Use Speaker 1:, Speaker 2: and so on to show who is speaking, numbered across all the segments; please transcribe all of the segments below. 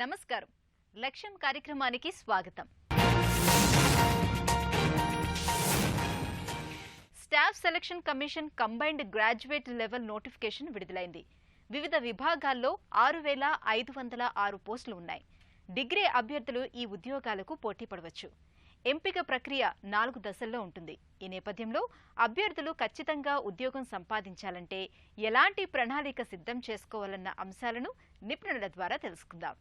Speaker 1: నమస్కారం. లక్ష్యం కార్యక్రమానికి స్వాగతం. Staff selection commission combined graduate level notification విడుదలైంది. వివిధ విభాగాల్లో 6,506 పోస్టులు ఉన్నాయి. డిగ్రీ అభ్యర్థులు ఈ ఉద్యోగాలకు పోటీ పడవచ్చు. ఎంపిక ప్రక్రియ 4 దశల్లో ఉంటుంది. ఈ నేపథ్యంలో అభ్యర్థులు ఖచ్చితంగా ఉద్యోగం సంపాదించాలంటే ఎలాంటి ప్రణాళిక సిద్ధం చేసుకోవాలన్న అంశాలను నిపుణుల ద్వారా తెలుసుకుందాం.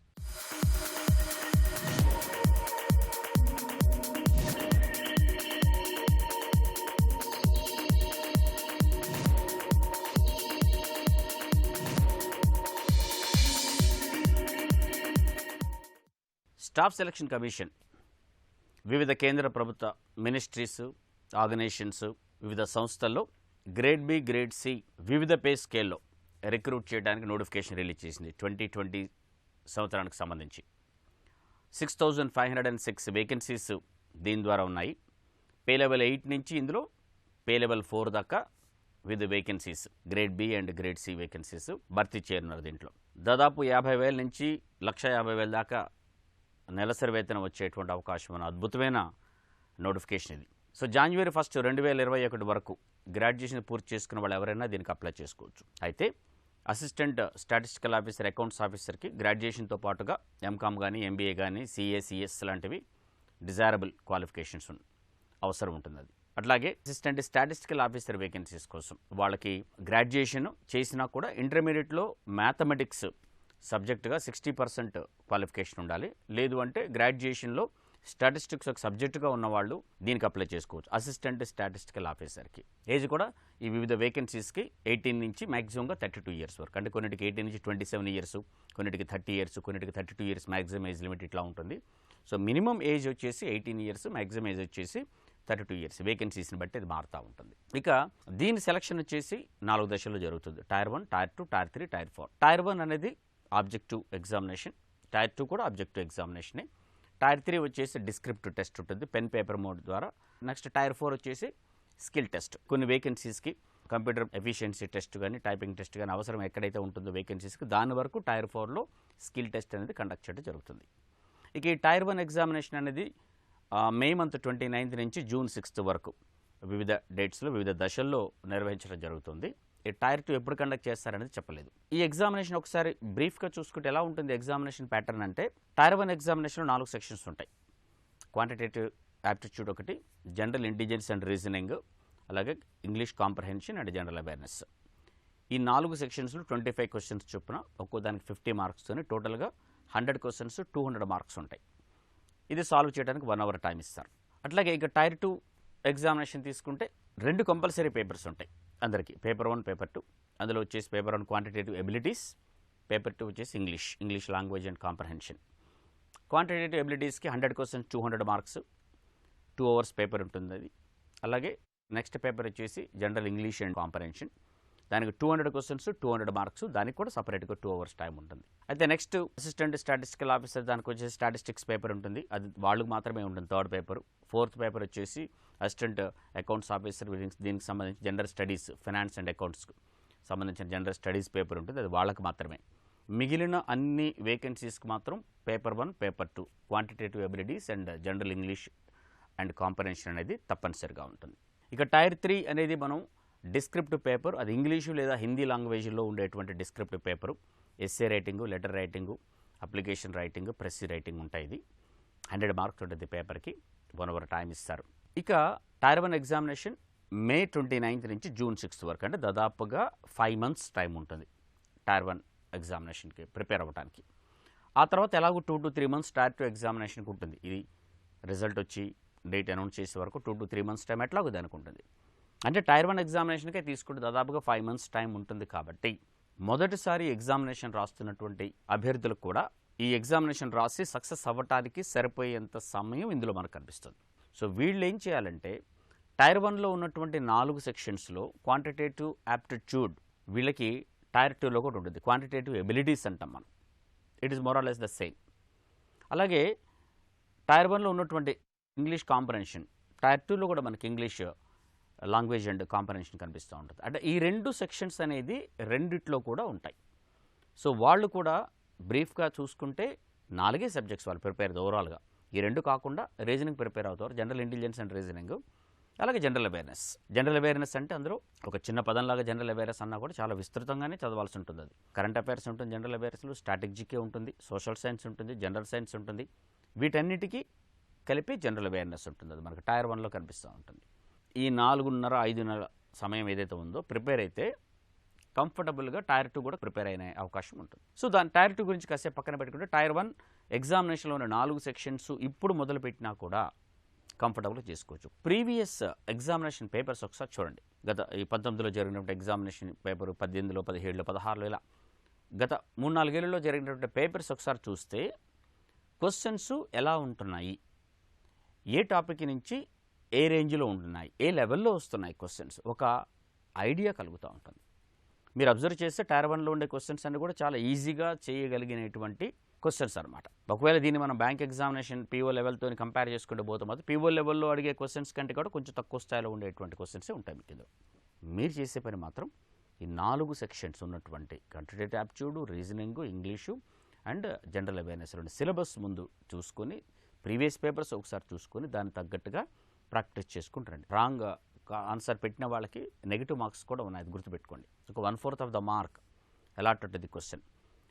Speaker 2: స్టాఫ్ సెలక్షన్ కమిషన్ వివిధ కేంద్ర ప్రభుత్వ మినిస్ట్రీస్, ఆర్గనైజేషన్స్, వివిధ సంస్థల్లో గ్రేడ్ బి, గ్రేడ్ సి వివిధ పే స్కేల్లో రిక్రూట్ చేయడానికి నోటిఫికేషన్ రిలీజ్ చేసింది. 2020 సంవత్సరానికి సంబంధించి 6,506 వేకెన్సీస్ దీని ద్వారా ఉన్నాయి. పే లెవెల్ 8 నుంచి ఇందులో పే లెవెల్ 4 దాకా వివిధ vacancies grade B and grade C vacancies భర్తీ చేయనున్నారు. దీంట్లో దాదాపు 50,000 నుంచి 1,50,000 దాకా నెలసరి వేతనం వచ్చేటువంటి అవకాశం ఉన్న అద్భుతమైన నోటిఫికేషన్ ఇది. సో January 1, 2021 వరకు గ్రాడ్యుయేషన్ పూర్తి చేసుకున్న వాళ్ళు ఎవరైనా దీనికి అప్లై చేసుకోవచ్చు. అయితే అసిస్టెంట్ స్టాటిస్టికల్ ఆఫీసర్, అకౌంట్స్ ఆఫీసర్కి గ్రాడ్యుయేషన్తో పాటుగా ఎంకామ్ కానీ, ఎంబీఏ కానీ, సిఎస్ లాంటివి డిజైరబుల్ క్వాలిఫికేషన్స్ అవసరం ఉంటుంది. అది అట్లాగే అసిస్టెంట్ స్టాటిస్టికల్ ఆఫీసర్ వేకెన్సీస్ కోసం వాళ్ళకి గ్రాడ్యుయేషన్ చేసినా కూడా ఇంటర్మీడియట్లో మ్యాథమెటిక్స్ సబ్జెక్టుగా 60% క్వాలిఫికేషన్ ఉండాలి. లేదు అంటే గ్రాడ్యుయేషన్లో స్టాటిస్టిక్స్ ఒక సబ్జెక్టుగా ఉన్నవాళ్ళు దీనికి అప్లై చేసుకోవచ్చు. అసిస్టెంట్ స్టాటిస్టికల్ ఆఫీసర్కి ఏజ్ కూడా ఈ వివిధ వేకెన్సీస్కి 18 నుంచి మ్యాక్సిమంగా 32 ఇయర్స్ వరకు, అంటే కొన్నిటికి 18 నుంచి 27 ఇయర్స్, కొన్నిటికి 30 ఇయర్స్, కొన్నిటికి 32 ఇయర్స్ మ్యాక్సిమం ఏజ్ లిమిట్ ఇట్లా ఉంటుంది. సో మినిమం ఏజ్ వచ్చేసి 18 ఇయర్స్, మ్యాక్సిమం ఏజ్ వచ్చేసి 32 ఇయర్స్. వేకెన్సీస్ని బట్టి అది మారుతూ ఉంటుంది. ఇక దీని సెలక్షన్ వచ్చేసి 4 దశల్లో జరుగుతుంది. Tier 1, tier 2, tier 3, tier 4. Tier 1 అనేది ఆబ్జెక్టివ్ ఎగ్జామినేషన్, టైర్ 2 కూడా ఆబ్జెక్టివ్ ఎగ్జామినేషనే. టైర్ 3 వచ్చేసి డిస్క్రిప్టివ్ టెస్ట్ ఉంటుంది పెన్ పేపర్ మోడ్ ద్వారా. నెక్స్ట్ టైర్ 4 వచ్చేసి స్కిల్ టెస్ట్. కొన్ని వేకెన్సీస్కి కంప్యూటర్ ఎఫిషియన్సీ టెస్ట్ కానీ, టైపింగ్ టెస్ట్ కానీ అవసరం ఎక్కడైతే ఉంటుందో వేకెన్సీస్కి దాని వరకు టైర్ 4లో స్కిల్ టెస్ట్ అనేది కండక్ట్ చేయడం జరుగుతుంది. ఇక ఈ టైర్ 1 ఎగ్జామినేషన్ అనేది మే మంత్ 29 నుంచి జూన్ 6 వరకు వివిధ డేట్స్లో వివిధ దశల్లో నిర్వహించడం జరుగుతుంది. ఈ టైర్ 2 ఎప్పుడు కండక్ట్ చేస్తారనేది చెప్పలేదు. ఈ ఎగ్జామినేషన్ ఒకసారి బ్రీఫ్గా చూసుకుంటే ఎలా ఉంటుంది ఎగ్జామినేషన్ ప్యాటర్న్ అంటే, టైర్ 1 ఎగ్జామినేషన్లో 4 సెక్షన్స్ ఉంటాయి. క్వాంటిటేటివ్ యాప్టిట్యూడ్ ఒకటి, జనరల్ ఇంటెలిజెన్స్ అండ్ రీజనింగ్, అలాగే English comprehension and general awareness. ఈ 4 సెక్షన్స్లో 25 క్వశ్చన్స్ చొప్పున ఒక్కో దానికి 50 మార్క్స్తోని టోటల్గా 100 క్వశ్చన్స్ 200 మార్క్స్ ఉంటాయి. ఇది సాల్వ్ చేయడానికి 1 అవర్ టైం ఇస్తారు. అట్లాగే ఇక టైర్ 2 ఎగ్జామినేషన్ తీసుకుంటే 2 కంపల్సరీ పేపర్స్ ఉంటాయి అందరికీ. Paper 1, paper 2. అందులో వచ్చేసి పేపర్ 1 క్వాంటిటేటివ్ ఎబిలిటీస్, పేపర్ 2 వచ్చేసి English language and comprehension. Quantitative ఎబిలిటీస్కి 100 క్వశ్చన్స్ 200 మార్క్స్, 2 అవర్స్ పేపర్ ఉంటుంది అది. అలాగే నెక్స్ట్ పేపర్ వచ్చేసి జనరల్ ఇంగ్లీష్ అండ్ కాంప్రహెన్షన్, దానికి 200 క్వశ్చన్స్ 200 మార్క్స్, దానికి కూడా సపరేట్గా 2 అవర్స్ టైం ఉంటుంది. అయితే నెక్స్ట్ అసిస్టెంట్ స్టాటిస్టికల్ ఆఫీసర్, దానికి వచ్చేసి స్టాటిస్టిక్స్ పేపర్ ఉంటుంది, అది వాళ్ళకి మాత్రమే ఉంటుంది 3rd పేపర్. 4th పేపర్ వచ్చేసి అసిస్టెంట్ అకౌంట్స్ ఆఫీసర్, దీనికి సంబంధించి జనరల్ స్టడీస్, ఫైనాన్స్ అండ్ అకౌంట్స్కి సంబంధించిన జనరల్ స్టడీస్ పేపర్ ఉంటుంది, అది వాళ్ళకి మాత్రమే. మిగిలిన అన్ని వేకెన్సీస్కి మాత్రం paper 1, paper 2 quantitative abilities and general English and comprehension అనేది తప్పనిసరిగా ఉంటుంది. ఇక టైర్ 3 అనేది మనం డిస్క్రిప్టివ్ పేపర్, అది ఇంగ్లీషు లేదా హిందీ లాంగ్వేజ్లో ఉండేటువంటి descriptive paper. Essay writing, letter writing, application writing, press writing ఉంటాయి. ఇది 100 మార్క్స్ ఉంటుంది పేపర్కి, 1 అవర్ టైం ఇస్తారు. ఇక టైర్ 1 ఎగ్జామినేషన్ మే 29 నుంచి జూన్ 6 వరకు, అంటే దాదాపుగా 5 months టైం ఉంటుంది టైర్ 1 ఎగ్జామినేషన్కి ప్రిపేర్ అవ్వడానికి. ఆ తర్వాత ఎలాగో 2 to 3 months టైర్ 2 ఎగ్జామినేషన్కి ఉంటుంది. ఇది రిజల్ట్ వచ్చి డేట్ అనౌన్స్ చేసే వరకు 2 to 3 months టైం ఎట్లాగో దానికి ఉంటుంది. అంటే టైర్ 1 ఎగ్జామినేషన్కే తీసుకుంటే దాదాపుగా 5 months టైం ఉంటుంది. కాబట్టి మొదటిసారి ఎగ్జామినేషన్ రాస్తున్నటువంటి అభ్యర్థులకు కూడా ఈ ఎగ్జామినేషన్ రాసి సక్సెస్ అవ్వటానికి సరిపోయేంత సమయం ఇందులో మనకు కనిపిస్తుంది. సో వీళ్ళు ఏం చేయాలంటే, టైర్ 1లో ఉన్నటువంటి 4 సెక్షన్స్లో క్వాంటిటేటివ్ యాప్టిట్యూడ్ వీళ్ళకి టైర్ 2లో కూడా ఉంటుంది. క్వాంటిటేటివ్ ఎబిలిటీస్ అంటాం మనం. It is more or less the same. అలాగే టైర్ 1లో ఉన్నటువంటి ఇంగ్లీష్ కాంప్రహెన్షన్, టైర్ 2లో కూడా మనకి ఇంగ్లీష్ లాంగ్వేజ్ అండ్ కాంప్రహెన్షన్ కనిపిస్తూ ఉంటుంది. అంటే ఈ 2 సెక్షన్స్ అనేది రెండిట్లో కూడా ఉంటాయి. సో వాళ్ళు కూడా బ్రీఫ్గా చూసుకుంటే 4 సబ్జెక్ట్స్ వాళ్ళు ప్రిపేర్ ఓవరాల్గా. ఈ 2 కాకుండా రీజనింగ్ ప్రిపేర్ అవుతారు, జనరల్ ఇంటెలిజెన్స్ అండ్ రీజనింగ్, అలాగే జనరల్ అవేర్నెస్. జనరల్ అవేర్నెస్ అంటే అందులో ఒక చిన్న పదంలాగా జనరల్ అవేర్నెస్ అన్నా కూడా చాలా విస్తృతంగానే చదవాల్సి ఉంటుంది. అది కరెంట్ అఫైర్స్ ఉంటుంది జనరల్ అవేర్నెస్లో, స్ట్రాటజికే ఉంటుంది, సోషల్ సైన్స్ ఉంటుంది, జనరల్ సైన్స్ ఉంటుంది. వీటన్నిటికీ కలిపి జనరల్ అవేర్నెస్ ఉంటుంది. అది మనకు టైర్ 1లో కనిపిస్తూ ఉంటుంది. ఈ 4.5 నెలల సమయం ఏదైతే ఉందో ప్రిపేర్ అయితే కంఫర్టబుల్గా టైర్ 2 కూడా ప్రిపేర్ అయిన అవకాశం ఉంటుంది. సో దాని టైర్ 2 గురించి కాసేపు పక్కన పెట్టుకుంటే, టైర్ 1 ఎగ్జామినేషన్లో ఉన్న 4 సెక్షన్స్ ఇప్పుడు మొదలుపెట్టినా కూడా కంఫర్టబుల్గా చేసుకోవచ్చు. ప్రీవియస్ ఎగ్జామినేషన్ పేపర్స్ ఒకసారి చూడండి. గత ఈ 19లో జరిగినటువంటి ఎగ్జామినేషన్ పేపరు, 18లో, 17లో, 16లో, ఇలా గత 3-4 ఏళ్లలో జరిగినటువంటి పేపర్స్ ఒకసారి చూస్తే క్వశ్చన్స్ ఎలా ఉంటున్నాయి, ఏ టాపిక్ నుంచి ఏ రేంజ్లో ఉంటున్నాయి, ఏ లెవెల్లో వస్తున్నాయి క్వశ్చన్స్, ఒక ఐడియా కలుగుతూ ఉంటుంది. మీరు అబ్జర్వ్ చేస్తే టైర్ 1లో ఉండే క్వశ్చన్స్ అన్ని కూడా చాలా ఈజీగా చేయగలిగినటువంటి క్వశ్చన్స్ అనమాట. ఒకవేళ దీన్ని మనం బ్యాంక్ ఎగ్జామినేషన్ పీఓ లెవెల్తో కంపేర్ చేసుకుంటూ పోతే మాత్రం పీఓ లెవెల్లో అడిగే క్వశ్చన్స్ కంటే కూడా కొంచెం తక్కువ స్థాయిలో ఉండేటువంటి క్వశ్చన్సే ఉంటాయి మీకు ఇందులో. మీరు చేసే పని మాత్రం ఈ 4 సెక్షన్స్ ఉన్నటువంటి quantitative aptitude, reasoning, English and general awareness syllabus ముందు చూసుకొని, ప్రీవియస్ పేపర్స్ ఒకసారి చూసుకొని దానికి తగ్గట్టుగా ప్రాక్టీస్ చేసుకుంటారండి. రాంగ్ ఆన్సర్ పెట్టిన వాళ్ళకి నెగిటివ్ మార్క్స్ కూడా ఉన్నాయి, అది గుర్తుపెట్టుకోండి. ఒక 1/4 of the mark allotted the question,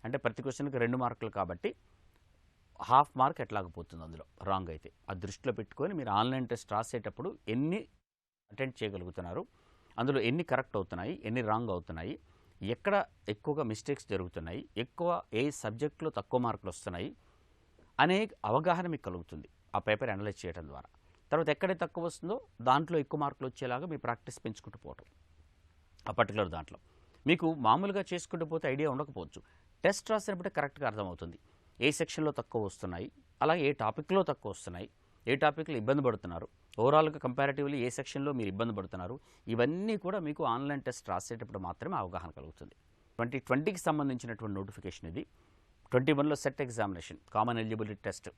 Speaker 2: అంటే ప్రతి క్వశ్చన్కి 2 మార్కులు కాబట్టి ½ మార్క్ ఎట్లాగపోతుంది అందులో రాంగ్ అయితే. అది దృష్టిలో పెట్టుకొని మీరు ఆన్లైన్ టెస్ట్ రాసేటప్పుడు ఎన్ని అటెంప్ట్ చేయగలుగుతున్నారు, అందులో ఎన్ని కరెక్ట్ అవుతున్నాయి, ఎన్ని రాంగ్ అవుతున్నాయి, ఎక్కడ ఎక్కువగా మిస్టేక్స్ జరుగుతున్నాయి, ఎక్కువ ఏ సబ్జెక్టులో తక్కువ మార్కులు వస్తున్నాయి అనే అవగాహన మీకు కలుగుతుంది ఆ పేపర్ అనలైజ్ చేయడం ద్వారా. తర్వాత ఎక్కడైతే తక్కువ వస్తుందో దాంట్లో ఎక్కువ మార్కులు వచ్చేలాగా మీ ప్రాక్టీస్ పెంచుకుంటూ పోవటం. ఆ పర్టికులర్ దాంట్లో మీకు మామూలుగా చేసుకుంటూ పోతే ఐడియా ఉండకపోవచ్చు, టెస్ట్ రాసినప్పుడే కరెక్ట్గా అర్థమవుతుంది ఏ సెక్షన్లో తక్కువ వస్తున్నాయి, అలాగే ఏ టాపిక్లో తక్కువ వస్తున్నాయి, ఏ టాపిక్లో ఇబ్బంది పడుతున్నారు, ఓవరాల్గా కంపారిటివ్లీ ఏ సెక్షన్లో మీరు ఇబ్బంది పడుతున్నారు. ఇవన్నీ కూడా మీకు ఆన్లైన్ టెస్ట్ రాసేటప్పుడు మాత్రమే అవగాహన కలుగుతుంది. 2020కి సంబంధించినటువంటి నోటిఫికేషన్ ఇది. 21లో set examination, common eligibility test,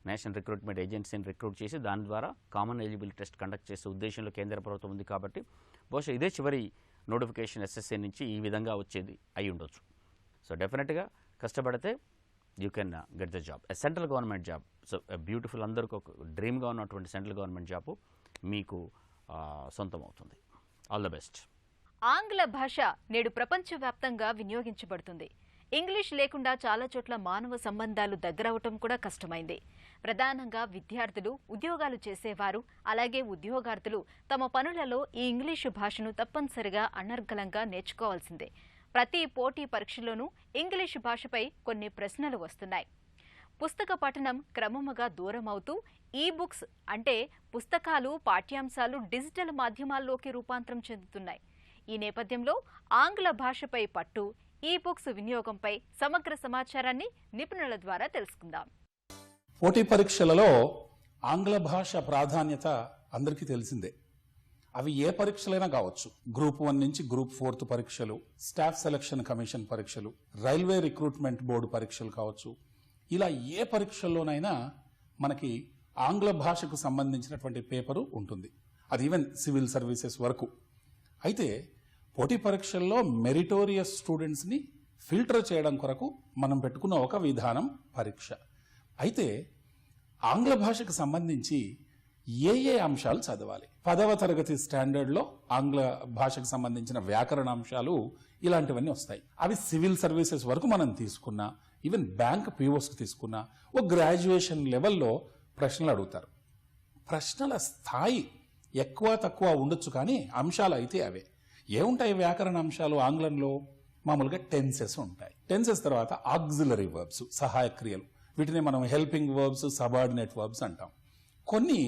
Speaker 2: national recruitment ఏజెన్సీని రిక్రూట్ చేసి దాని ద్వారా కామన్ ఎలిజిబిలిటీ టెస్ట్ కండక్ట్ చేసే ఉద్దేశంలో కేంద్ర ప్రభుత్వం ఉంది కాబట్టి బహుశా ఇదే చివరి నోటిఫికేషన్ ఎస్ఎస్సీ నుంచి ఈ విధంగా వచ్చేది అయి ఉండొచ్చు. సో డెఫినెట్గా కష్టపడితే you can get the job, central government job. So beautiful, అందరికీ ఒక డ్రీమ్గా ఉన్నటువంటి సెంట్రల్ గవర్నమెంట్ జాబ్ మీకు సొంతం అవుతుంది. All the best.
Speaker 1: ఆంగ్ల భాష నేడు ప్రపంచవ్యాప్తంగా వినియోగించబడుతుంది. ఇంగ్లీష్ లేకుండా చాలా చోట్ల మానవ సంబంధాలు దగ్గరవటం కూడా కష్టమైంది. ప్రధానంగా విద్యార్థులు, ఉద్యోగాలు చేసేవారు, అలాగే ఉద్యోగార్థులు తమ పనులలో ఈ ఇంగ్లీషు భాషను తప్పనిసరిగా అనర్గళంగా నేర్చుకోవాల్సిందే. ప్రతి పోటీ పరీక్షలోనూ ఇంగ్లీషు భాషపై కొన్ని ప్రశ్నలు వస్తున్నాయి. పుస్తక పఠనం క్రమముగా దూరమవుతూ ఈ బుక్స్ అంటే పుస్తకాలు, పాఠ్యాంశాలు డిజిటల్ మాధ్యమాల్లోకి రూపాంతరం చెందుతున్నాయి. ఈ నేపథ్యంలో ఆంగ్ల భాషపై పట్టు, ఈ బుక్స్ వినియోగంపై సమగ్ర సమాచారాన్ని నిపుణుల ద్వారా తెలుసుకుందాం.
Speaker 3: పోటీ పరీక్షలలో ఆంగ్ల భాష ప్రాధాన్యత అందరికీ తెలిసిందే. అవి ఏ పరీక్షలైనా కావచ్చు. గ్రూప్ 1 నుంచి గ్రూప్ 4 పరీక్షలు, స్టాఫ్ సెలక్షన్ కమిషన్ పరీక్షలు, రైల్వే రిక్రూట్మెంట్ బోర్డు పరీక్షలు కావచ్చు. ఇలా ఏ పరీక్షల్లోనైనా మనకి ఆంగ్ల భాషకు సంబంధించినటువంటి పేపరు ఉంటుంది. అది ఈవెన్ సివిల్ సర్వీసెస్ వరకు. అయితే పోటీ పరీక్షల్లో మెరిటోరియస్ స్టూడెంట్స్ని ఫిల్టర్ చేయడం కొరకు మనం పెట్టుకున్న ఒక విధానం పరీక్ష. అయితే ఆంగ్ల భాషకు సంబంధించి ఏ అంశాలు చదవాలి? 10వ తరగతి స్టాండర్డ్లో ఆంగ్ల భాషకు సంబంధించిన వ్యాకరణ అంశాలు ఇలాంటివన్నీ వస్తాయి. అవి సివిల్ సర్వీసెస్ వరకు మనం తీసుకున్నా, ఈవెన్ బ్యాంక్ పీఓస్కి తీసుకున్నా, ఓ గ్రాడ్యుయేషన్ లెవెల్లో ప్రశ్నలు అడుగుతారు. ప్రశ్నల స్థాయి ఎక్కువ తక్కువ ఉండొచ్చు, కానీ అంశాలు అయితే అవే. ఏముంటాయి వ్యాకరణ అంశాలు ఆంగ్లంలో? మామూలుగా టెన్సెస్ ఉంటాయి. టెన్సెస్ తర్వాత ఆక్సిలరీ వర్బ్స్, సహాయ క్రియలు. వీటిని మనం హెల్పింగ్ వర్బ్స్, సబార్డినేట్ వర్బ్స్ అంటాం. కొన్ని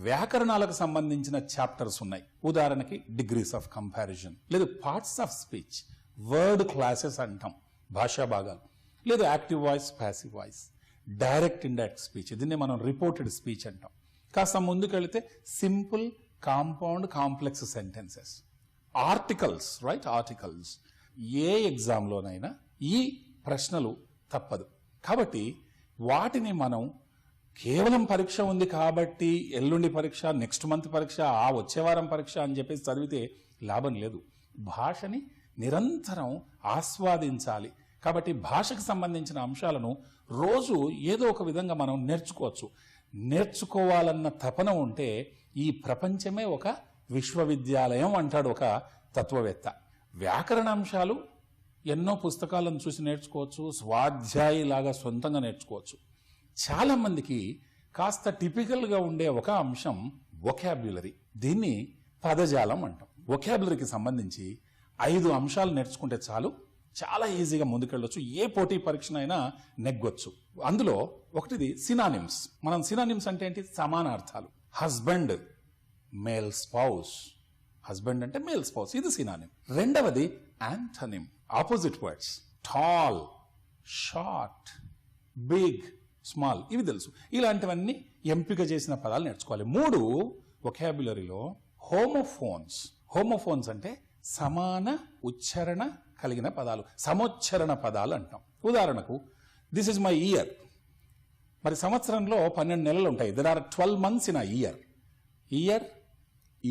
Speaker 3: వ్యాకరణాలకు సంబంధించిన చాప్టర్స్ ఉన్నాయి. ఉదాహరణకి డిగ్రీస్ ఆఫ్ కంపారిజన్, లేదు parts of speech, word classes అంటాం, భాషా భాగాలు, లేదు active voice, passive voice, direct indirect speech, దీన్ని మనం రిపోర్టెడ్ స్పీచ్ అంటాం. కాస్త ముందుకెళ్తే simple, compound, complex sentences, articles, right, articles. ఏ ఎగ్జామ్లోనైనా ఈ ప్రశ్నలు తప్పదు. కాబట్టి వాటిని మనం కేవలం పరీక్ష ఉంది కాబట్టి ఎల్లుండి పరీక్ష, నెక్స్ట్ మంత్ పరీక్ష, ఆ వచ్చే వారం పరీక్ష అని చెప్పేసి చదివితే లాభం లేదు. భాషని నిరంతరం ఆస్వాదించాలి. కాబట్టి భాషకు సంబంధించిన అంశాలను రోజు ఏదో ఒక విధంగా మనం నేర్చుకోవచ్చు. నేర్చుకోవాలన్న తపన ఉంటే ఈ ప్రపంచమే ఒక విశ్వవిద్యాలయం అంటాడు ఒక తత్వవేత్త. వ్యాకరణ అంశాలు ఎన్నో పుస్తకాలను చూసి నేర్చుకోవచ్చు, స్వాధ్యాయిలాగా సొంతంగా నేర్చుకోవచ్చు. చాలామందికి కాస్త టిపికల్గా ఉండే ఒక అంశం వొకాబ్యులరీ. దీన్ని పదజాలం అంటాం. వొకాబ్యులరీకి సంబంధించి 5 అంశాలు నేర్చుకుంటే చాలు, చాలా ఈజీగా ముందుకెళ్ళొచ్చు. ఏ పోటీ పరీక్షనైనా నెగ్గొచ్చు. అందులో ఒకటిది సినానిమ్స్. మనం సినానిమ్స్ అంటే ఏంటి? సమానార్థాలు. Husband, male spouse. హస్బెండ్ అంటే మేల్ స్పౌస్, ఇది సినానిమ్. రెండవది antonym, opposite words. Tall, short, big, small, ఇవి తెలుసు. ఇలాంటివన్నీ ఎంపిక చేసిన పదాలు నేర్చుకోవాలి. 3 వొకాబ్యులరీలో హోమోఫోన్స్. హోమోఫోన్స్ అంటే సమాన ఉచ్చారణ కలిగిన పదాలు, సమోచ్చరణ పదాలు అంటాం. ఉదాహరణకు దిస్ ఇస్ మై ఇయర్. మరి సంవత్సరంలో 12 నెలలు ఉంటాయి. There are 12 months in a year. Ear,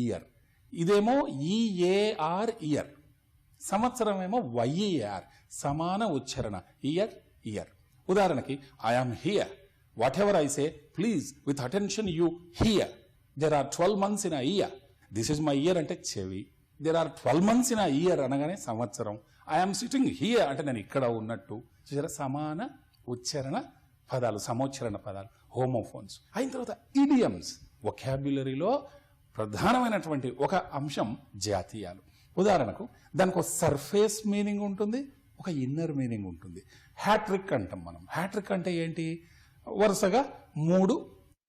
Speaker 3: year. ఇదేమో ఈఏఆర్, ఇయర్. సంవత్సరం ఏమో వైఈఆర్, సమాన ఉచ్చారణ. Ear, year. ఉదాహరణకి I am here. Whatever I say, please with attention you hear. There are 12 months in a year. This is my ear అంటే చెవి. There are 12 months in a year అనగానే సంవత్సరం. I am sitting here అంటే నేను ఇక్కడ ఉన్నట్టు. చూసారా, సమాన ఉచ్చారణ పదాలు, సమోచ్చరణ పదాలు, హోమోఫోన్స్. అయిన తర్వాత ఇడియమ్స్. వొకాబ్యులరీలో ప్రధానమైనటువంటి ఒక అంశం జాతీయాలు. ఉదాహరణకు దానికి ఒక సర్ఫేస్ మీనింగ్ ఉంటుంది, ఒక ఇన్నర్ మీనింగ్ ఉంటుంది. హ్యాట్రిక్ అంటాం మనం. హ్యాట్రిక్ అంటే ఏంటి? వరుసగా 3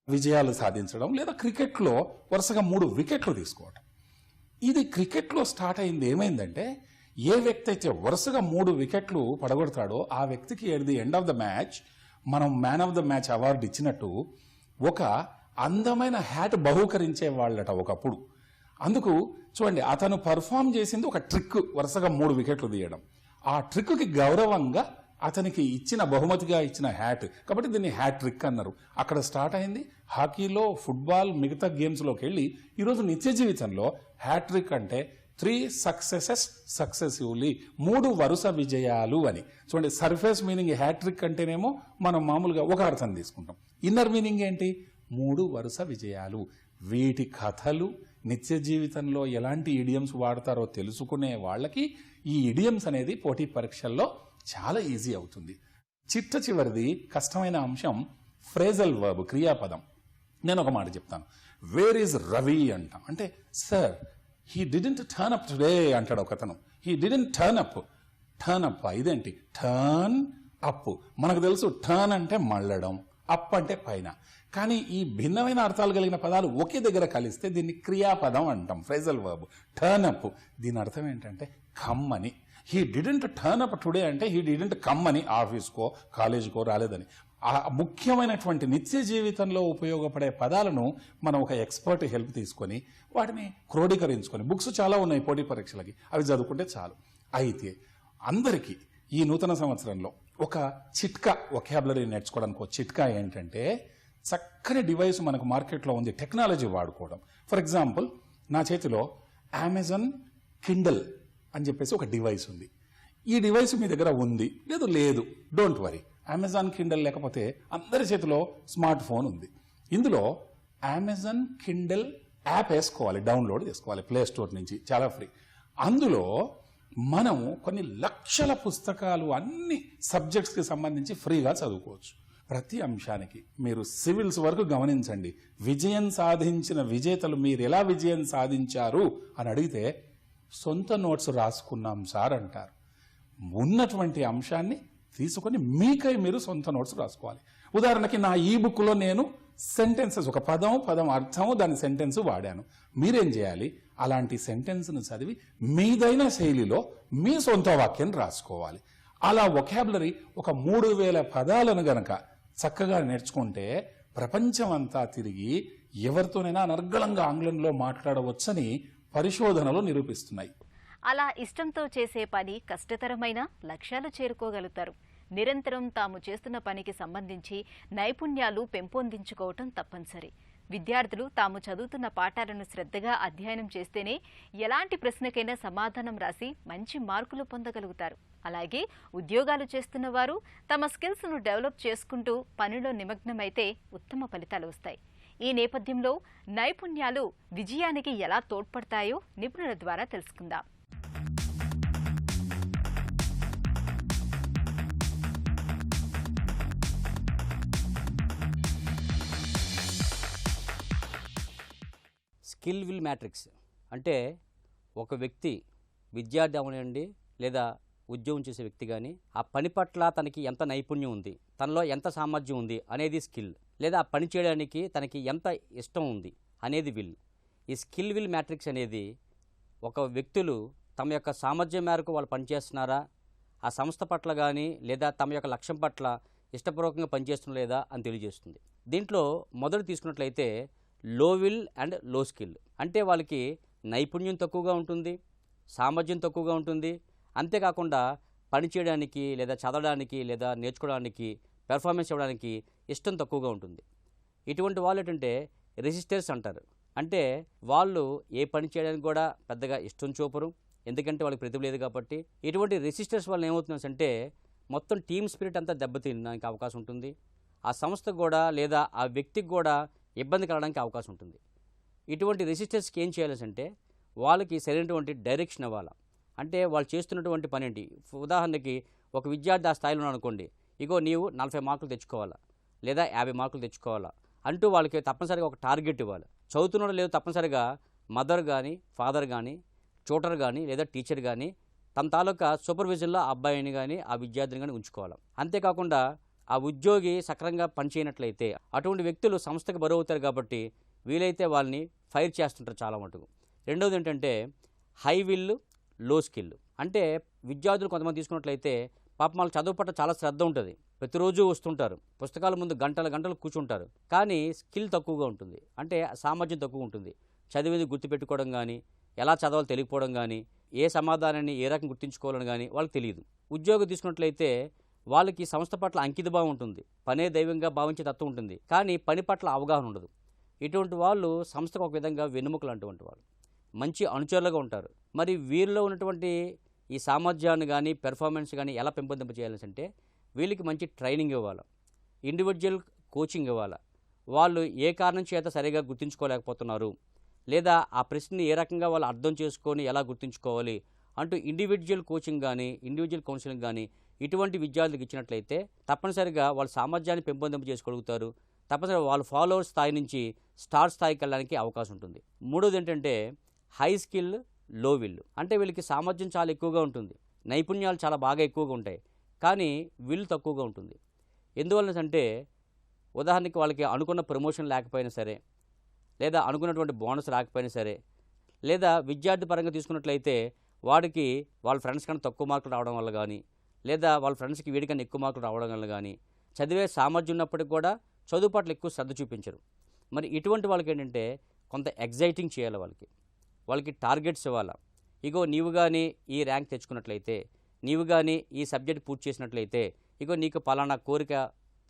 Speaker 3: విజయాలు సాధించడం, లేదా క్రికెట్లో వరుసగా 3 వికెట్లు తీసుకోవడం. ఇది క్రికెట్లో స్టార్ట్ అయింది. ఏమైందంటే ఏ వ్యక్తి అయితే వరుసగా 3 వికెట్లు పడగొడతాడో ఆ వ్యక్తికి at the end of the match మనం man of the match award ఇచ్చినట్టు ఒక అందమైన హ్యాట్ బహూకరించే వాళ్ళట ఒకప్పుడు. అందుకు చూడండి, అతను పర్ఫామ్ చేసింది ఒక ట్రిక్, వరుసగా 3 వికెట్లు తీయడం. ఆ ట్రిక్కి గౌరవంగా అతనికి ఇచ్చిన బహుమతిగా ఇచ్చిన హ్యాట్, కాబట్టి దీన్ని హ్యాట్ ట్రిక్ అన్నారు. అక్కడ స్టార్ట్ అయింది. హాకీలో, ఫుట్బాల్, మిగతా గేమ్స్లోకి వెళ్ళి ఈరోజు నిత్య జీవితంలో హ్యాట్ ట్రిక్ అంటే 3 successes సక్సెసివ్లీ, 3 వరుస విజయాలు అని. చూడండి, సర్ఫేస్ మీనింగ్ హ్యాట్రిక్ అంటేనేమో మనం మామూలుగా ఒక అర్థం తీసుకుంటాం. ఇన్నర్ మీనింగ్ ఏంటి? 3 వరుస విజయాలు. వీటి కథలు నిత్య జీవితంలో ఎలాంటి ఇడియమ్స్ వాడతారో తెలుసుకునే వాళ్ళకి ఈ ఇడియమ్స్ అనేది పోటీ పరీక్షల్లో చాలా ఈజీ అవుతుంది. చిట్ట చివరిది కష్టమైన అంశం ఫ్రేజల్ వర్బ్, క్రియాపదం. నేను ఒక మాట చెప్తాను. వేర్ ఈజ్ రవి అంటాం. అంటే sir he didn't turn up today అంటాడు ఒకతను. He didn't turn up. Turn up ఇదేంటి? Turn up. మనకు తెలుసు టర్న్ అంటే మళ్ళడం, అప్ అంటే పైన. కానీ ఈ భిన్నమైన అర్థాలు కలిగిన పదాలు ఒకే దగ్గర కలిస్తే దీన్ని క్రియాపదం అంటాం, ఫ్రేజల్ వర్బ్. టర్న్ అప్, దీని అర్థం ఏంటంటే కమ్ అని. He didn't turn up today అంటే హీ డిడెంట్ కమ్ అని, ఆఫీస్కో కాలేజీకో రాలేదని. ఆ ముఖ్యమైనటువంటి నిత్య జీవితంలో ఉపయోగపడే పదాలను మనం ఒక ఎక్స్పర్ట్ హెల్ప్ తీసుకొని వాటిని క్రోడీకరించుకొని, బుక్స్ చాలా ఉన్నాయి పోటీ పరీక్షలకి, అవి చదువుకుంటే చాలు. అయితే అందరికీ ఈ నూతన సంవత్సరంలో ఒక చిట్కా, వొకాబులరీ నేర్చుకోవడానికి ఒక చిట్కా ఏంటంటే, చక్కని డివైస్ మనకు మార్కెట్లో ఉంది, టెక్నాలజీ వాడుకోవడం. ఫర్ ఎగ్జాంపుల్, నా చేతిలో అమెజాన్ కిండల్ అని చెప్పేసి ఒక డివైస్ ఉంది. ఈ డివైస్ మీ దగ్గర ఉంది లేదు, డోంట్ వరీ. అమెజాన్ కిండల్ లేకపోతే అందరి చేతిలో స్మార్ట్ ఫోన్ ఉంది. ఇందులో అమెజాన్ కిండల్ యాప్ వేసుకోవాలి, డౌన్లోడ్ చేసుకోవాలి ప్లే స్టోర్ నుంచి, చాలా ఫ్రీ. అందులో మనం కొన్ని లక్షల పుస్తకాలు అన్ని సబ్జెక్ట్స్కి సంబంధించి ఫ్రీగా చదువుకోవచ్చు. ప్రతి అంశానికి మీరు సివిల్స్ వరకు గమనించండి. విజయం సాధించిన విజేతలు మీరు ఎలా విజయం సాధించారు అని అడిగితే సొంత నోట్స్ రాసుకున్నాం సార్ అంటారు. ఉన్నటువంటి అంశాన్ని తీసుకొని మీకై మీరు సొంత నోట్స్ రాసుకోవాలి. ఉదాహరణకి నా ఈ బుక్లో నేను సెంటెన్సెస్, ఒక పదం అర్థం, దాని సెంటెన్స్ వాడాను. మీరేం చేయాలి? అలాంటి సెంటెన్స్ను చదివి మీదైన శైలిలో మీ సొంత వాక్యం రాసుకోవాలి. అలా వొకాబులరీ ఒక 3000 పదాలను గనక చక్కగా నేర్చుకుంటే ప్రపంచం అంతా తిరిగి ఎవరితోనైనా అనర్గళంగా ఆంగ్లంలో మాట్లాడవచ్చని పరిశోధనలు నిరూపిస్తున్నాయి.
Speaker 1: అలా ఇష్టంతో చేసే పని కష్టతరమైన లక్ష్యాలు చేరుకోగలుగుతారు. నిరంతరం తాము చేస్తున్న పనికి సంబంధించి నైపుణ్యాలు పెంపొందించుకోవటం తప్పనిసరి. విద్యార్థులు తాము చదువుతున్న పాఠాలను శ్రద్ధగా అధ్యయనం చేస్తేనే ఎలాంటి ప్రశ్నకైనా సమాధానం రాసి మంచి మార్కులు పొందగలుగుతారు. అలాగే ఉద్యోగాలు చేస్తున్న వారు తమ స్కిల్స్ను డెవలప్ చేసుకుంటూ పనిలో నిమగ్నమైతే ఉత్తమ ఫలితాలు వస్తాయి. ఈ నేపథ్యంలో నైపుణ్యాలు విజయానికి ఎలా తోడ్పడతాయో నిపుణుల ద్వారా తెలుసుకుందాం.
Speaker 4: స్కిల్ విల్ మ్యాట్రిక్స్ అంటే ఒక వ్యక్తి విద్యార్థి అవనండి లేదా ఉద్యోగం చేసే వ్యక్తి కానీ ఆ పని పట్ల తనకి ఎంత నైపుణ్యం ఉంది, తనలో ఎంత సామర్థ్యం ఉంది అనేది స్కిల్, లేదా ఆ పని చేయడానికి తనకి ఎంత ఇష్టం ఉంది అనేది విల్. ఈ స్కిల్ విల్ మ్యాట్రిక్స్ అనేది ఒక వ్యక్తులు తమ యొక్క సామర్థ్యం మేరకు వాళ్ళు పనిచేస్తున్నారా, ఆ సంస్థ పట్ల కానీ లేదా తమ యొక్క లక్ష్యం పట్ల ఇష్టపూర్వకంగా పనిచేస్తున్నా లేదా అని తెలియజేస్తుంది. దీంట్లో మొదలు తీసుకున్నట్లయితే లో విల్ అండ్ లో స్కిల్ అంటే వాళ్ళకి నైపుణ్యం తక్కువగా ఉంటుంది, సామర్థ్యం తక్కువగా ఉంటుంది, అంతేకాకుండా పని చేయడానికి లేదా చదవడానికి లేదా నేర్చుకోవడానికి పెర్ఫార్మెన్స్ ఇవ్వడానికి ఇష్టం తక్కువగా ఉంటుంది. ఇటువంటి వాళ్ళు ఏంటంటే రెసిస్టర్స్ అంటారు. అంటే వాళ్ళు ఏ పని చేయడానికి కూడా పెద్దగా ఇష్టం చూపరు, ఎందుకంటే వాళ్ళకి ప్రతిభ లేదు కాబట్టి. ఇటువంటి రెసిస్టర్స్ వల్ల ఏమవుతుందంటే మొత్తం టీమ్ స్పిరిట్ అంతా దెబ్బతినడానికి అవకాశం ఉంటుంది. ఆ సంస్థకు కూడా లేదా ఆ వ్యక్తికి కూడా ఇబ్బంది కలగడానికి అవకాశం ఉంటుంది. ఇటువంటి రెసిస్టర్స్కి ఏం చేయాలంటే వాళ్ళకి సరైనటువంటి డైరెక్షన్ ఇవ్వాలి. అంటే వాళ్ళు చేస్తున్నటువంటి పని ఏంటి, ఉదాహరణకి ఒక విద్యార్థి ఆ స్థాయిలో ఉన్నాడు అనుకోండి, ఇగో నీవు 40 మార్కులు తెచ్చుకోవాలా లేదా 50 మార్కులు తెచ్చుకోవాలా అంటూ వాళ్ళకి తప్పనిసరిగా ఒక టార్గెట్ ఇవ్వాలి. చదువుతున్నాడో లేదో తప్పనిసరిగా మదర్ కానీ ఫాదర్ కానీ ట్యూటర్ కానీ లేదా టీచర్ కానీ తన తాలూకా సూపర్విజన్లో ఆ అబ్బాయిని కానీ ఆ విద్యార్థిని కానీ ఉంచుకోవాలి. అంతేకాకుండా ఆ ఉద్యోగి సక్రమంగా పనిచేయనట్లయితే అటువంటి వ్యక్తులు సంస్థకు బరువు అవుతారు కాబట్టి వీలైతే వాళ్ళని ఫైర్ చేస్తుంటారు చాలా మటుకు. రెండవది ఏంటంటే హై విల్ లో స్కిల్ అంటే విద్యార్థులు కొంతమంది తీసుకున్నట్లయితే పాపం వాళ్ళ చదువు పట్ల చాలా శ్రద్ధ ఉంటుంది, ప్రతిరోజు వస్తుంటారు, పుస్తకాల ముందు గంటలు గంటలు కూర్చుంటారు, కానీ స్కిల్ తక్కువగా ఉంటుంది, అంటే సామర్థ్యం తక్కువ ఉంటుంది. చదివేది గుర్తుపెట్టుకోవడం కానీ ఎలా చదవాలో తెలియకపోవడం కానీ ఏ సమాధానాన్ని ఏ రకంగా గుర్తించుకోవాలని కానీ వాళ్ళకి తెలియదు. ఉద్యోగం తీసుకున్నట్లయితే వాళ్ళకి సంస్థ పట్ల అంకిత భావం ఉంటుంది, పనే దైవంగా భావించే తత్వం ఉంటుంది, కానీ పని పట్ల అవగాహన ఉండదు. ఇటువంటి వాళ్ళు సంస్థకు ఒక విధంగా వెన్నెముకలు అటువంటి వాళ్ళు మంచి అనుచరులుగా ఉంటారు. మరి వీరిలో ఉన్నటువంటి ఈ సామర్థ్యాన్ని కానీ పెర్ఫార్మెన్స్ కానీ ఎలా పెంపొందింప చేయాలంటే వీళ్ళకి మంచి ట్రైనింగ్ ఇవ్వాలి, ఇండివిజువల్ కోచింగ్ ఇవ్వాలి. వాళ్ళు ఏ కారణం చేత సరిగా గుర్తించుకోలేకపోతున్నారు లేదా ఆ ప్రశ్నని ఏ రకంగా వాళ్ళు అర్థం చేసుకొని ఎలా గుర్తించుకోవాలి అంటూ ఇండివిజువల్ కోచింగ్ కానీ ఇండివిజువల్ కౌన్సిలింగ్ కానీ ఇటువంటి విద్యార్థులకు ఇచ్చినట్లయితే తప్పనిసరిగా వాళ్ళ సామర్థ్యాన్ని పెంపొందింప చేసుకోగలుగుతారు. తప్పనిసరిగా వాళ్ళ ఫాలోవర్ స్థాయి నుంచి స్టార్ స్థాయికి వెళ్ళడానికి అవకాశం ఉంటుంది. మూడోది ఏంటంటే హై స్కిల్ లో విల్ అంటే వీళ్ళకి సామర్థ్యం చాలా ఎక్కువగా ఉంటుంది, నైపుణ్యాలు చాలా బాగా ఎక్కువగా ఉంటాయి, కానీ విల్ తక్కువగా ఉంటుంది. ఎందువలన అంటే ఉదాహరణకి వాళ్ళకి అనుకున్న ప్రమోషన్ లేకపోయినా సరే లేదా అనుకున్నటువంటి బోనస్ రాకపోయినా సరే లేదా విద్యార్థి పరంగా తీసుకున్నట్లయితే వాడికి వాళ్ళ ఫ్రెండ్స్ కన్నా తక్కువ మార్కులు రావడం వల్ల కానీ లేదా వాళ్ళ ఫ్రెండ్స్కి వీడికన్నా ఎక్కువ మార్కులు రావడం వల్ల కానీ చదివే సామర్థ్యం ఉన్నప్పటికీ కూడా చదువు పట్ల ఎక్కువ శ్రద్ధ చూపించరు. మరి ఇటువంటి వాళ్ళకి ఏంటంటే కొంత ఎగ్జైటింగ్ చేయాలి, వాళ్ళకి టార్గెట్స్ ఇవ్వాలి. ఇగో నీవు కానీ ఈ ర్యాంక్ తెచ్చుకున్నట్లయితే, నీవు కానీ ఈ సబ్జెక్ట్ పూర్తి చేసినట్లయితే ఇగో నీకు పలానా కోరిక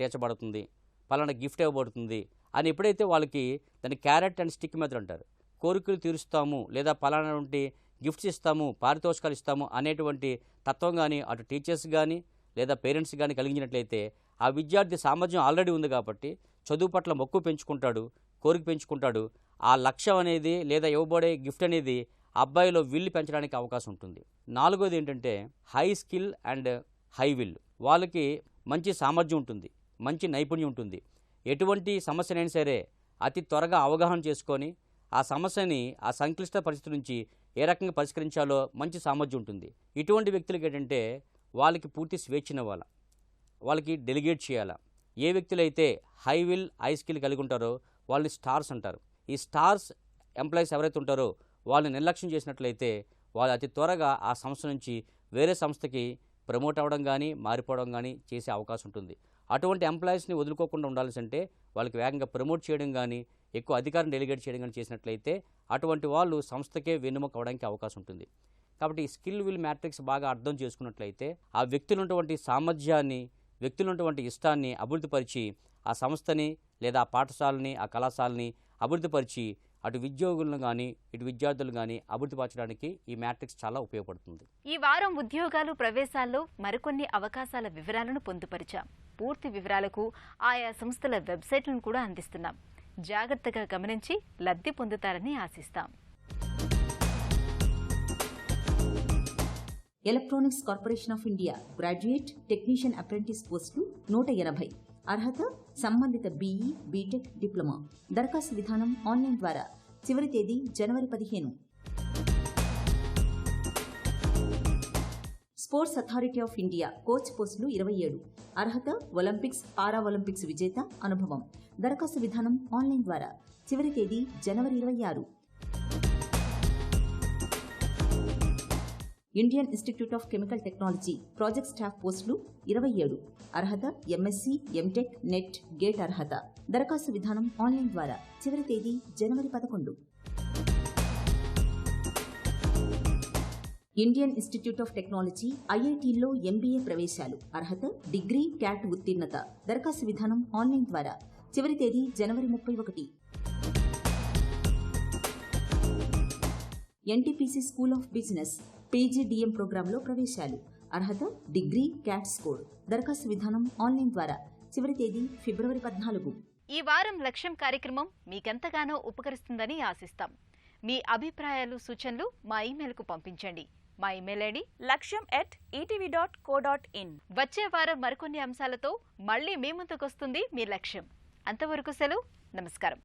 Speaker 4: తీర్చబడుతుంది, పలానా గిఫ్ట్ ఇవ్వబడుతుంది అని ఎప్పుడైతే వాళ్ళకి దాన్ని క్యారెట్ అండ్ స్టిక్ మెథడ్ అంటారు, కోరికలు తీరుస్తాము లేదా పలానా వంటి గిఫ్ట్స్ ఇస్తాము పారితోషికాలు ఇస్తాము అనేటువంటి తత్వం కానీ అటు టీచర్స్ కానీ లేదా పేరెంట్స్ కానీ కలిగించినట్లయితే ఆ విద్యార్థి సామర్థ్యం ఆల్రెడీ ఉంది కాబట్టి చదువు పట్ల మక్కువ పెంచుకుంటాడు, కోరిక పెంచుకుంటాడు. ఆ లక్ష్యం అనేది లేదా ఇవ్వబడే గిఫ్ట్ అనేది అబ్బాయిలో విల్ పెంచడానికి అవకాశం ఉంటుంది. నాలుగోది ఏంటంటే high skill and high will వాళ్ళకి మంచి సామర్థ్యం ఉంటుంది, మంచి నైపుణ్యం ఉంటుంది. ఎటువంటి సమస్యనైనా సరే అతి త్వరగా అవగాహన చేసుకొని ఆ సమస్యని ఆ సంక్లిష్ట పరిస్థితి నుంచి ఏ రకంగా పరిష్కరించాలో మంచి సామర్థ్యం ఉంటుంది. ఇటువంటి వ్యక్తులకి ఏంటంటే వాళ్ళకి పూర్తి స్వేచ్ఛనివ్వాలి, వాళ్ళకి డెలిగేట్ చేయాలా. ఏ వ్యక్తులైతే హై విల్ హై స్కిల్ కలిగి ఉంటారో వాళ్ళని స్టార్స్ అంటారు. ఈ స్టార్స్ ఎంప్లాయీస్ ఎవరైతే ఉంటారో వాళ్ళని నిర్లక్ష్యం చేసినట్లయితే వాళ్ళు అతి త్వరగా ఆ సంస్థ నుంచి వేరే సంస్థకి ప్రమోట్ అవ్వడం కానీ మారిపోవడం కానీ చేసే అవకాశం ఉంటుంది. అటువంటి ఎంప్లాయీస్ని వదులుకోకుండా ఉండాల్సింటే వాళ్ళకి వేగంగా ప్రమోట్ చేయడం కానీ ఎక్కువ అధికారం డెలిగేట్ చేయడం కానీ చేసినట్లయితే అటువంటి వాళ్ళు సంస్థకే వెన్నెముక అవడానికి అవకాశం ఉంటుంది. కాబట్టి ఈ స్కిల్ విల్ మ్యాట్రిక్స్ బాగా అర్థం చేసుకున్నట్లయితే ఆ వ్యక్తులు ఉన్నటువంటి సామర్థ్యాన్ని, వ్యక్తులు ఉన్నటువంటి ఇష్టాన్ని అభివృద్ధిపరిచి ఆ సంస్థని లేదా ఆ పాఠశాలని ఆ కళాశాలని అభివృద్ధిపరిచి అటు ఉద్యోగులను కానీ ఇటు విద్యార్థులు కానీ అభివృద్ధిపరచడానికి ఈ మ్యాట్రిక్స్ చాలా ఉపయోగపడుతుంది.
Speaker 1: ఈ వారం ఉద్యోగాలు ప్రవేశాల్లో మరికొన్ని అవకాశాల వివరాలను పొందుపరిచాం. పూర్తి వివరాలకు ఆయా సంస్థల వెబ్సైట్లను కూడా అందిస్తున్నాం. జాగ్రత్తగా గమనించి లబ్ధి పొందుతారని ఆశిస్తాం.
Speaker 5: Electronics corporation of India graduate technician apprentice పోస్టులు 180. అర్హత సంబంధిత బీఈ, బీటెక్, డిప్లొమా. దరఖాస్తు విధానం ఆన్లైన్ ద్వారా. చివరి తేదీ జనవరి 15. Sports authority of India coach పోస్టులు 27. అర్హత ఒలింపిక్స్, పారా ఒలింపిక్స్ విజేత, అనుభవం. దరఖాస్తు విధానం ఆన్లైన్ ద్వారా. చివరి తేదీ జనవరి 26. Indian institute of chemical technology project staff పోస్టులు 27. అర్హత ఎంఎస్సీ, ఎంటెక్, నెట్, గేట్ అర్హత. దరఖాస్తు విధానం ఆన్లైన్ ద్వారా. చివరి తేదీ జనవరి 11. ఇండియన్ ఇన్స్టిట్యూట్ ఆఫ్ టెక్నాలజీ ఐఐటీల్లో ఎంబీఏ ప్రవేశాలు. అర్హత డిగ్రీ, క్యాట్ ఉత్తీర్ణత. దరఖాస్తు విధానం ఆన్లైన్ ద్వారా. చివరి తేదీ జనవరి 31. NTPC school of business PGDM ప్రోగ్రాంలో ప్రవేశాలు. అర్హత డిగ్రీ, క్యాట్ స్కోర్. దరఖాస్తు విధానం ఆన్లైన్ ద్వారా. చివరి తేదీ ఫిబ్రవరి 14.
Speaker 1: ఈ వారం లక్ష్యం కార్యక్రమం మీకెంతగానో ఉపకరిస్తుందని ఆశిస్తాం. మీ అభిప్రాయాలు, సూచనలు మా ఇమెయిల్కు పంపించండి. మా ఇమెయిల్ ఐడి
Speaker 6: laksham@etv.co.in.
Speaker 1: వచ్చే వారం మరికొన్ని అంశాలతో మళ్ళీ మీ ముందుకొస్తుంది మీ లక్ష్యం. అంతవరకు సెలవు. నమస్కారం.